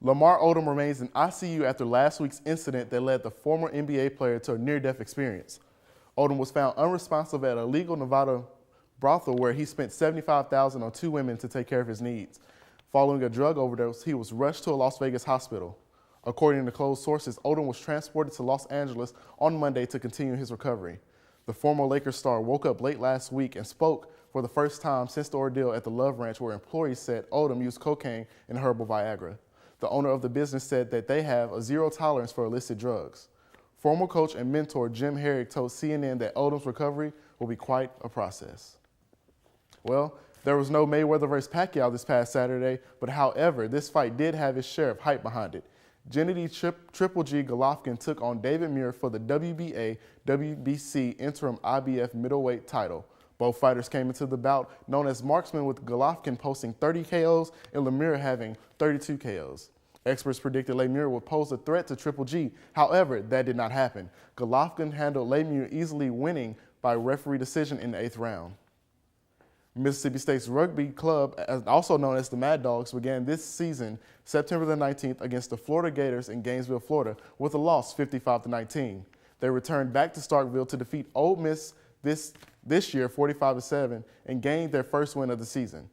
Lamar Odom remains in ICU after last week's incident that led the former NBA player to a near-death experience. Odom was found unresponsive at a legal Nevada brothel where he spent $75,000 on 2 women to take care of his needs. Following a drug overdose, he was rushed to a Las Vegas hospital. According to closed sources, Odom was transported to Los Angeles on Monday to continue his recovery. The former Lakers star woke up late last week and spoke for the first time since the ordeal at the Love Ranch, where employees said Odom used cocaine and herbal Viagra. The owner of the business said that they have a zero tolerance for illicit drugs. Former coach and mentor Jim Herrick told CNN that Odom's recovery will be quite a process. Well, there was no Mayweather vs. Pacquiao this past Saturday, but however, this fight did have its share of hype behind it. Gennady Triple G Golovkin took on David Muir for the WBA WBC interim IBF middleweight title. Both fighters came into the bout known as marksmen, with Golovkin posting 30 KOs and Lemieux having 32 KOs. Experts predicted Lemieux would pose a threat to Triple G. However, that did not happen. Golovkin handled Lemieux, easily winning by referee decision in the 8th round. Mississippi State's rugby club, also known as the Mad Dogs, began this season September the 19th against the Florida Gators in Gainesville, Florida, with a loss 55-19. They returned back to Starkville to defeat Ole Miss this year 45-7 and gained their first win of the season.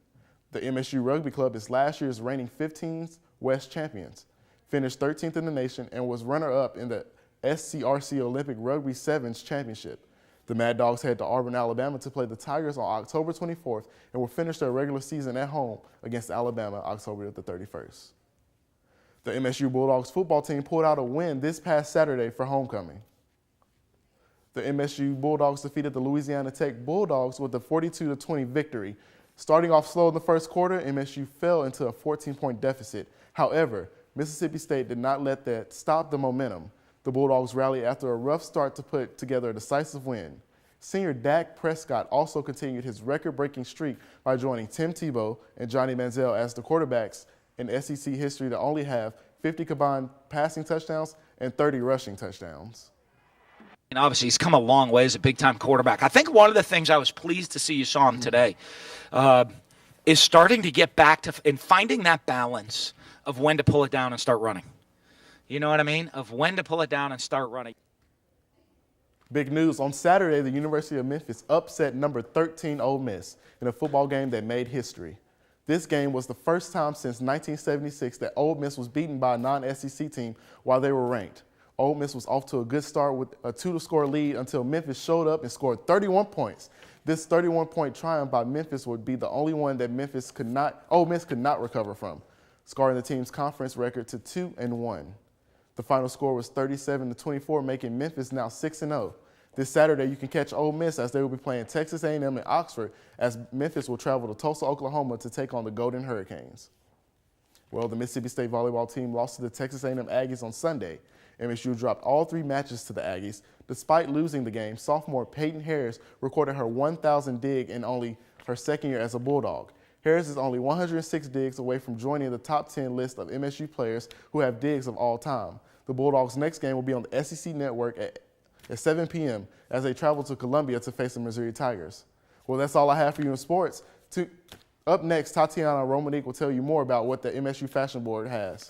The MSU Rugby Club is last year's reigning 15th West champions, finished 13th in the nation, and was runner-up in the SCRC Olympic Rugby Sevens Championship. The Mad Dogs head to Auburn, Alabama to play the Tigers on October 24th and will finish their regular season at home against Alabama October the 31st. The MSU Bulldogs football team pulled out a win this past Saturday for homecoming. The MSU Bulldogs defeated the Louisiana Tech Bulldogs with a 42-20 victory. Starting off slow in the first quarter, MSU fell into a 14-point deficit. However, Mississippi State did not let that stop the momentum. The Bulldogs rallied after a rough start to put together a decisive win. Senior Dak Prescott also continued his record-breaking streak by joining Tim Tebow and Johnny Manziel as the quarterbacks in SEC history to only have 50 combined passing touchdowns and 30 rushing touchdowns. And obviously, he's come a long way as a big-time quarterback. I think one of the things I was pleased to see you saw him today is starting to get back to and finding that balance of when to pull it down and start running. You know what I mean? Of when to pull it down and start running. Big news. On Saturday, the University of Memphis upset number 13 Ole Miss in a football game that made history. This game was the first time since 1976 that Ole Miss was beaten by a non-SEC team while they were ranked. Ole Miss was off to a good start with a 2-score lead until Memphis showed up and scored 31 points. This 31-point triumph by Memphis would be the only one that Ole Miss could not recover from, scoring the team's conference record to 2-1. The final score was 37-24, making Memphis now 6-0. This Saturday, you can catch Ole Miss as they will be playing Texas A&M in Oxford, as Memphis will travel to Tulsa, Oklahoma to take on the Golden Hurricanes. Well, the Mississippi State volleyball team lost to the Texas A&M Aggies on Sunday. MSU dropped all 3 matches to the Aggies. Despite losing the game, sophomore Peyton Harris recorded her 1,000th dig in only her second year as a Bulldog. Harris is only 106 digs away from joining the top 10 list of MSU players who have digs of all time. The Bulldogs' next game will be on the SEC Network at 7 p.m. as they travel to Columbia to face the Missouri Tigers. Well, that's all I have for you in sports. Up next, Tatiana Romanik will tell you more about what the MSU Fashion Board has.